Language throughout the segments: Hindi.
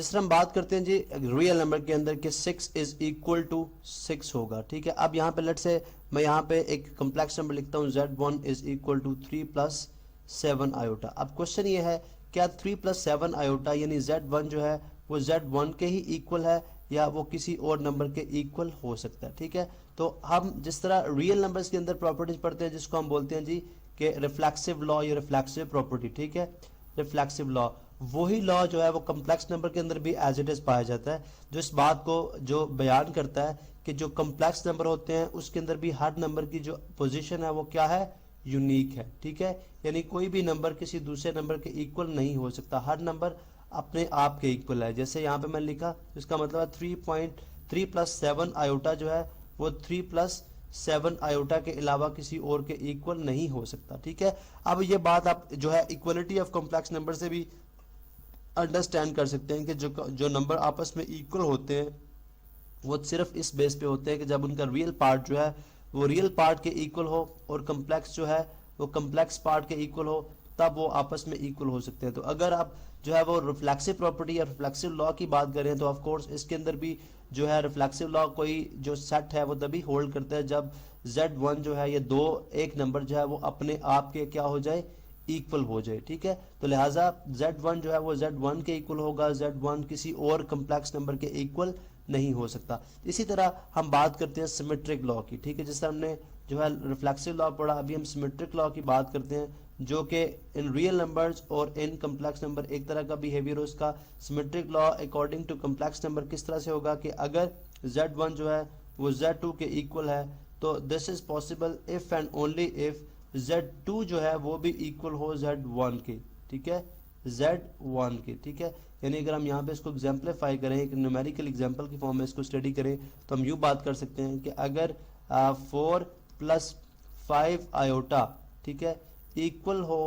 जिस तरह हम बात करते हैं जी रियल नंबर के अंदर कि 6 इज इक्वल टू 6 होगा, ठीक है। अब यहाँ पे लेट से मैं यहाँ पे एक कम्प्लेक्स नंबर लिखता हूँ z1 is equal to 3 plus 7 iota. अब क्वेश्चन ये है क्या 3 प्लस 7 आयोटा यानी z1 जो है वो z1 के ही इक्वल है या वो किसी और नंबर के इक्वल हो सकता है, ठीक है। तो हम जिस तरह रियल नंबर्स के अंदर प्रॉपर्टीज पढ़ते हैं जिसको हम बोलते हैं जी कि रिफ्लेक्सिव लॉ या रिफ्लेक्सिव प्रॉपर्टी, ठीक है, रिफ्लेक्सिव लॉ, वही लॉ जो है वो कम्प्लेक्स नंबर के अंदर भी एज इट इज पाया जाता है, जो इस बात को जो बयान करता है कि जो कम्प्लेक्स नंबर होते हैं उसके अंदर भी हर नंबर की जो पोजीशन है वो क्या है, यूनिक है, ठीक है। यानी कोई भी नंबर किसी दूसरे नंबर के इक्वल नहीं हो सकता, हर नंबर अपने आप के इक्वल है। जैसे यहाँ पे मैं लिखा, इसका मतलब है 3 प्लस 7 आयोटा जो है वो 3 प्लस 7 आयोटा के अलावा किसी और के इक्वल नहीं हो सकता, ठीक है। अब ये बात आप जो है इक्वलिटी ऑफ कॉम्प्लेक्स नंबर से भी अंडरस्टैंड कर सकते हैं कि जो नंबर आपस में इक्वल होते हैं वो सिर्फ इस बेस पे होते हैं कि जब उनका रियल पार्ट जो है वो रियल पार्ट के इक्वल हो और कम्प्लेक्स जो है वो कम्प्लेक्स पार्ट के इक्वल हो, तब वो आपस में इक्वल हो सकते हैं। तो अगर आप जो है वो रिफ्लेक्सिव प्रॉपर्टी या रिफ्लेक्सिव लॉ की बात करें तो ऑफ कोर्स इसके अंदर भी जो है रिफ्लेक्सिव लॉ कोई जो सेट है वो तभी होल्ड करता है जब z1 जो है ये दो एक नंबर जो है वो अपने आप के क्या हो जाए, इक्वल हो जाए, ठीक है। तो लिहाजा z1 जो है वो z1 के इक्वल होगा, z1 किसी और कम्प्लेक्स नंबर के इक्वल नहीं हो सकता। इसी तरह हम बात करते हैं सिमेट्रिक लॉ की, ठीक है। जिस तरह हमने जो है रिफ्लेक्सिव लॉ पढ़ा, अभी हम सिमेट्रिक लॉ की बात करते हैं जो कि इन रियल नंबर्स और इन कम्प्लेक्स नंबर एक तरह का बिहेवियर है उसका। Symmetric law according to complex number किस तरह से होगा कि अगर z1 जो है वो z2 के इक्वल है तो this is possible if and only if z2 जो है वो भी इक्वल हो z1 के, ठीक है, z1 के, ठीक है। यानी अगर हम यहाँ पे इसको एग्जाम्पलीफाई करें, एक न्यूमेरिकल एग्जाम्पल की फॉर्म में इसको स्टडी करें तो हम यूँ बात कर सकते हैं कि अगर 4 प्लस 5 आयोटा, ठीक है, इक्वल हो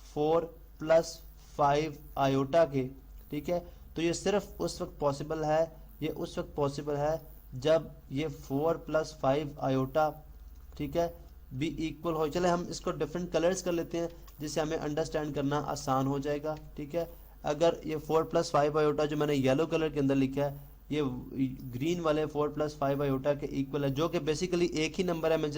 4 प्लस 5 आयोटा के, ठीक है, तो ये सिर्फ उस वक्त पॉसिबल है, ये उस वक्त पॉसिबल है जब ये 4 प्लस 5 आयोटा, ठीक है, भी इक्वल हो। चले हम इसको डिफरेंट कलर्स कर लेते हैं जिससे हमें अंडरस्टैंड करना आसान हो जाएगा, ठीक है। अगर ये 4 प्लस 5 आयोटा जो मैंने येलो कलर के अंदर लिखा है ये ग्रीन वाले 4 प्लस 5 आयोटा के इक्वल है, जो कि बेसिकली एक ही नंबर है। मैं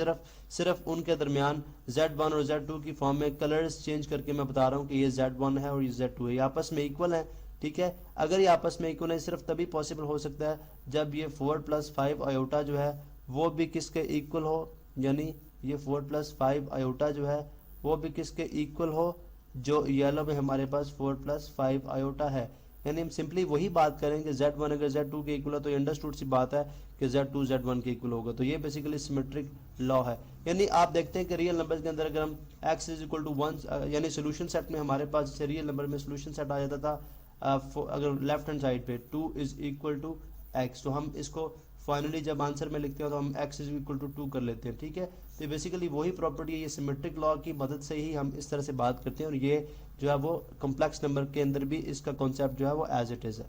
सिर्फ उनके दरमियान z1 और z2 की फॉर्म में कलर्स चेंज करके मैं बता रहा हूँ कि ये z1 है और ये z2 है, ये आपस में इक्वल है, ठीक है। अगर ये आपस में इक्वल है सिर्फ तभी पॉसिबल हो सकता है जब ये 4 प्लस 5 आयोटा जो है वो भी किसके इक्वल हो, यानी ये 4 प्लस 5 आयोटा जो है वो भी किसके इक्वल हो, जो येलो में हमारे पास 4 प्लस 5 आयोटा है। यानी हम सिंपली वही बात करें कि z1 अगर z2 के इक्वल है तो ये अंडरस्टूड सी बात है कि z2 z1 के इक्वल होगा। तो ये बेसिकली सिमेट्रिक लॉ है। यानी आप देखते हैं कि रियल नंबर्स के अंदर अगर हम x इज इक्वल टू 1 यानी सोल्यूशन सेट में हमारे पास जैसे रियल नंबर में सोल्यूशन सेट आ जाता था अगर लेफ्ट हैंड साइड पे 2 इज इक्वल टू x, तो हम इसको फाइनली जब आंसर में लिखते हो तो हम x इज इक्वल टू 2 कर लेते हैं, ठीक है। तो बेसिकली वही प्रॉपर्टी है, ये सिमेट्रिक लॉ की मदद से ही हम इस तरह से बात करते हैं और ये जो है वो कॉम्प्लेक्स नंबर के अंदर भी इसका कॉन्सेप्ट जो है वो एज इट इज़ है।